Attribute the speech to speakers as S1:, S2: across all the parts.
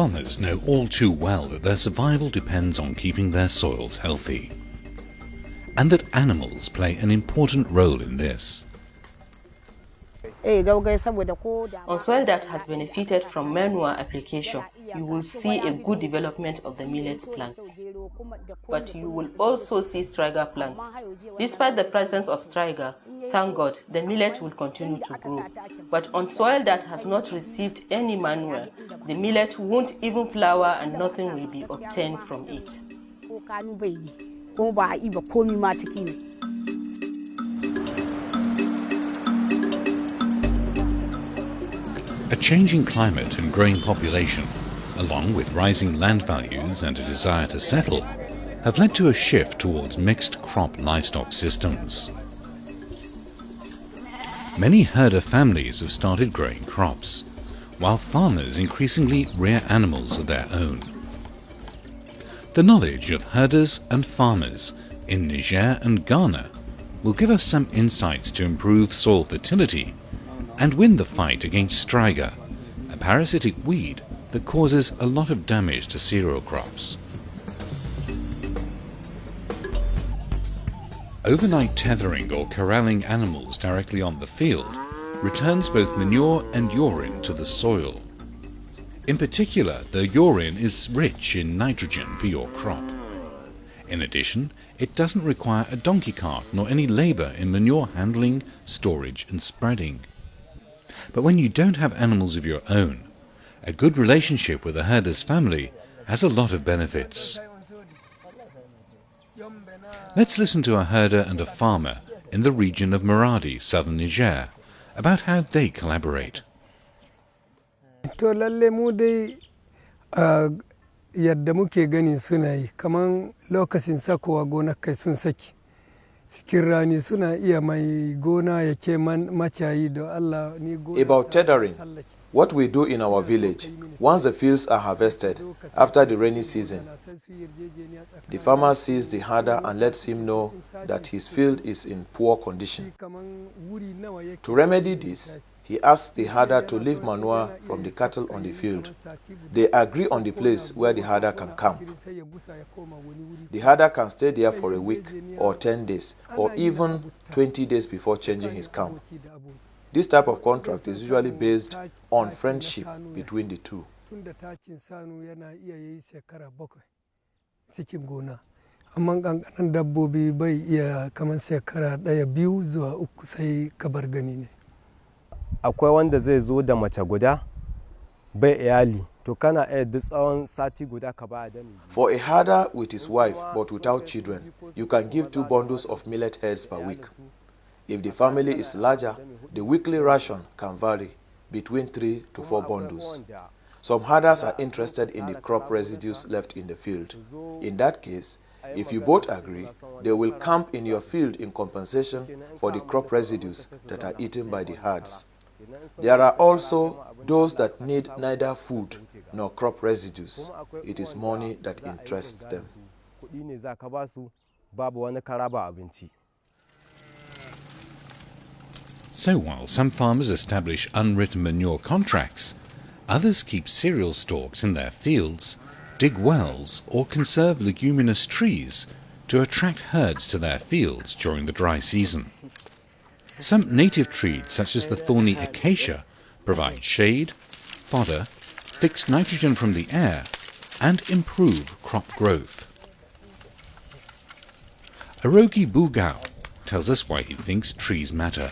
S1: Farmers know all too well that their survival depends on keeping their soils healthy, and that animals play an important role in this.
S2: On soil that has benefited from manure application, you will see a good development of the millet plants. But you will also see striga plants. Despite the presence of striga, thank God, the millet will continue to grow. But on soil that has not received any manure, the millet won't even flower and nothing will be obtained from it.
S1: A changing climate and growing population, along with rising land values and a desire to settle, have led to a shift towards mixed crop livestock systems. Many herder families have started growing crops, while farmers increasingly rear animals of their own. The knowledge of herders and farmers in Niger and Ghana will give us some insights to improve soil fertility and win the fight against striga, a parasitic weed that causes a lot of damage to cereal crops. Overnight tethering or corralling animals directly on the field returns both manure and urine to the soil. In particular, the urine is rich in nitrogen for your crop. In addition, it doesn't require a donkey cart nor any labour in manure handling, storage and spreading. But when you don't have animals of your own, a good relationship with a herder's family has a lot of benefits. Let's listen to a herder and a farmer in the region of Maradi, southern Niger, about how they collaborate.
S3: Yadda muke gani suna yi kaman lokacin sakowa gonakai sun saki cikin rani suna iya mai gona yake macayi da Allah ni gona.
S4: About tethering, what we do in our village, once the fields are harvested after the rainy season, the farmer sees the herder and lets him know that his field is in poor condition. To remedy this, he asks the herder to leave manure from the cattle on the field. They agree on the place where the herder can camp. The herder can stay there for a week or 10 days or even 20 days before changing his camp. This type of contract is usually based on friendship between the two.
S5: Akwai wanda zai zo da mace guda bai iyali to kana duk tsawon sati guda ka ba da.
S4: For a herder with his wife but without children, you can give 2 bundles of millet heads per week. If the family is larger, the weekly ration can vary between 3 to 4 bundles. Some herders are interested in the crop residues left in the field. In that case, if you both agree, they will camp in your field in compensation for the crop residues that are eaten by the herds. There are also those that need neither food nor crop residues. It is money that interests them.
S1: So while some farmers establish unwritten manure contracts, others keep cereal stalks in their fields, dig wells or conserve leguminous trees to attract herds to their fields during the dry season. Some native trees, such as the thorny acacia, provide shade, fodder, fix nitrogen from the air, and improve crop growth. Arogi Bugao tells us why he thinks trees matter.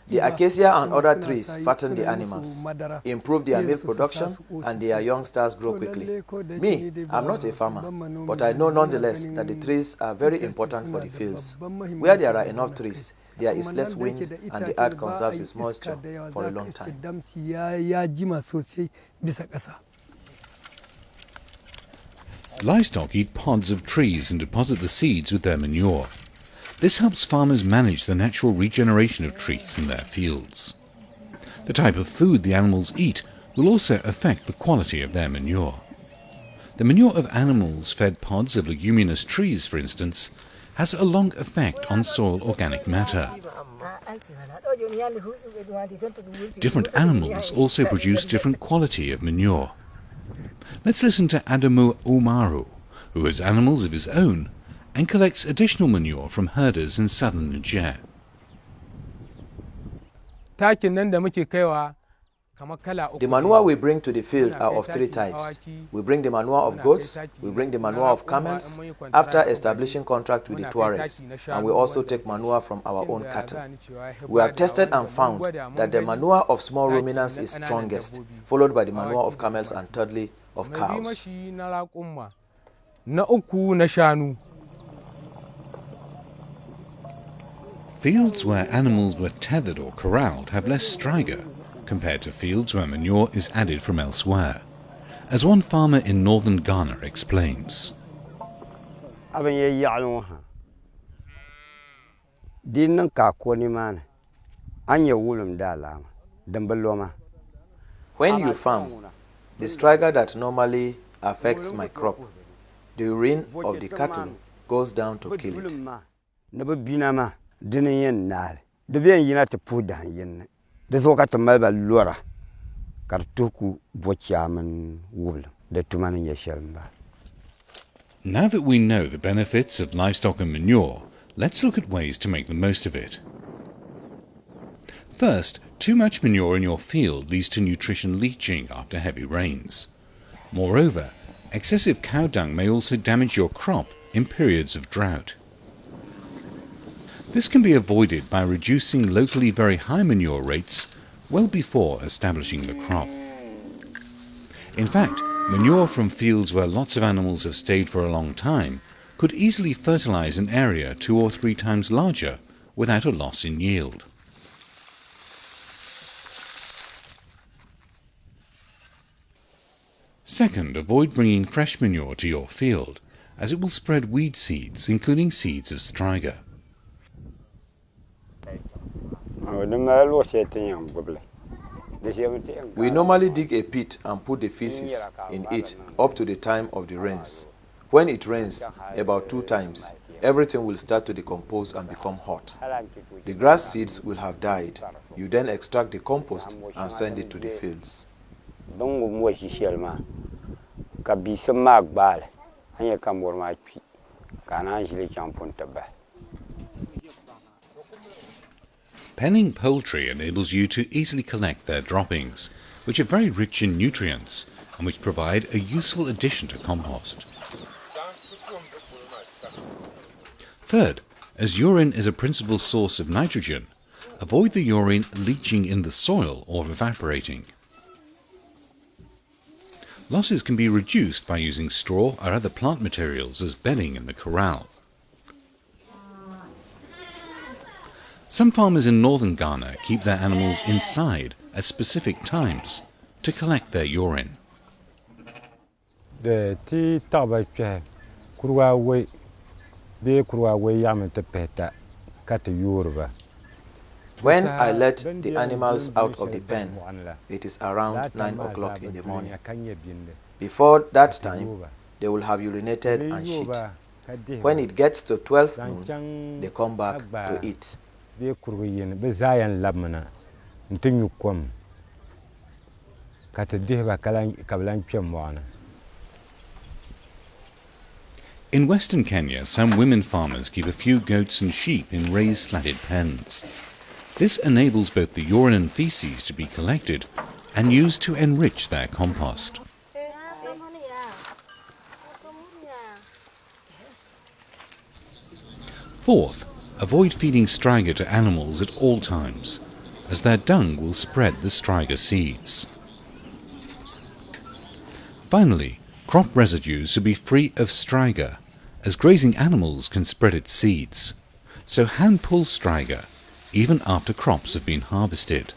S4: The acacia and other trees fatten the animals, improve their milk production, and their youngsters grow quickly. Me, I'm not a farmer, but I know nonetheless that the trees are very important for the fields. Where there are enough trees, there is less wind and the earth conserves its moisture for a long time.
S1: Livestock eat pods of trees and deposit the seeds with their manure. This helps farmers manage the natural regeneration of trees in their fields. The type of food the animals eat will also affect the quality of their manure. The manure of animals fed pods of leguminous trees, for instance, has a long effect on soil organic matter. Different animals also produce different quality of manure. Let's listen to Adamu Umaru, who has animals of his own and collects additional manure from herders in southern Niger.
S4: The manure we bring to the field are of three types. We bring the manure of goats, we bring the manure of camels after establishing contract with the Tuaregs, and we also take manure from our own cattle. We have tested and found that the manure of small ruminants is strongest, followed by the manure of camels and thirdly of cows.
S1: Fields where animals were tethered or corralled have less striga compared to fields where manure is added from elsewhere, as one farmer in northern Ghana explains.
S4: When you farm, the striga that normally affects my crop, the urine of the cattle goes down to kill it.
S1: Now that we know the benefits of livestock and manure, let's look at ways to make the most of it. First, too much manure in your field leads to nutrition leaching after heavy rains. Moreover, excessive cow dung may also damage your crop in periods of drought. This can be avoided by reducing locally very high manure rates well before establishing the crop. In fact, manure from fields where lots of animals have stayed for a long time could easily fertilize an area 2 or 3 times larger without a loss in yield. Second, avoid bringing fresh manure to your field, as it will spread weed seeds, including seeds of striga.
S4: We normally dig a pit and put the feces in it up to the time of the rains. When it rains about 2 times, everything will start to decompose and become hot. The grass seeds will have died. You then extract the compost and send it to the fields.
S1: Penning poultry enables you to easily collect their droppings, which are very rich in nutrients and which provide a useful addition to compost. Third, as urine is a principal source of nitrogen, avoid the urine leaching in the soil or evaporating. Losses can be reduced by using straw or other plant materials as bedding in the corral. Some farmers in northern Ghana keep their animals inside at specific times to collect their urine.
S6: When
S4: I let the animals out of the pen, it is around 9 o'clock in the morning. Before that time, they will have urinated and shit. When it gets to 12 noon, they come back to eat.
S6: In
S1: western Kenya, some women farmers keep a few goats and sheep in raised slatted pens. This enables both the urine and feces to be collected and used to enrich their compost. Fourth, avoid feeding striga to animals at all times, as their dung will spread the striga seeds. Finally, crop residues should be free of striga, as grazing animals can spread its seeds, so hand pull striga even after crops have been harvested.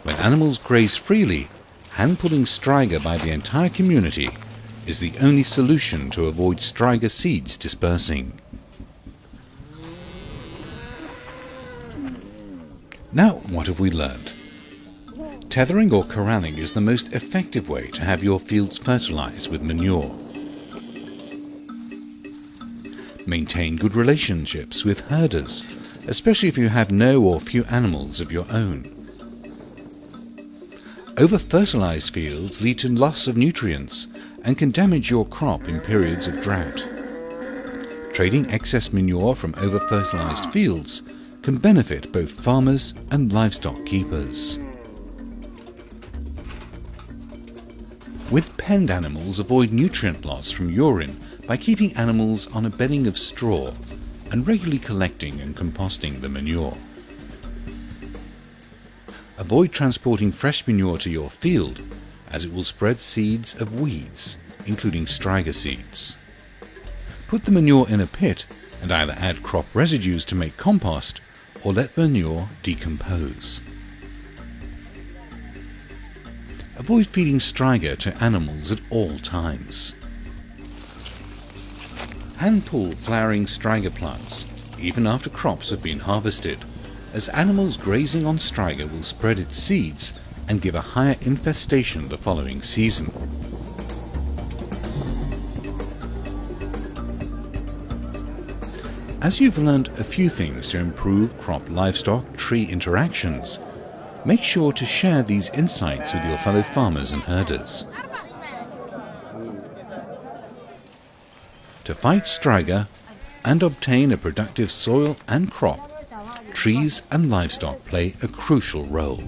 S1: When animals graze freely, hand pulling striga by the entire community is the only solution to avoid striga seeds dispersing. Now, what have we learned? Tethering or corralling is the most effective way to have your fields fertilized with manure. Maintain good relationships with herders especially if you have no or few animals of your own. Over-fertilized fields lead to loss of nutrients and can damage your crop in periods of drought. Trading excess manure from over-fertilized fields can benefit both farmers and livestock keepers. With penned animals, avoid nutrient loss from urine by keeping animals on a bedding of straw and regularly collecting and composting the manure. Avoid transporting fresh manure to your field, as it will spread seeds of weeds, including striga seeds. Put the manure in a pit and either add crop residues to make compost or let the manure decompose. Avoid feeding striga to animals at all times. Hand pull flowering striga plants, even after crops have been harvested, as animals grazing on striga will spread its seeds and give a higher infestation the following season. As you've learned a few things to improve crop-livestock tree interactions, make sure to share these insights with your fellow farmers and herders. To fight striga and obtain a productive soil and crop, trees and livestock play a crucial role.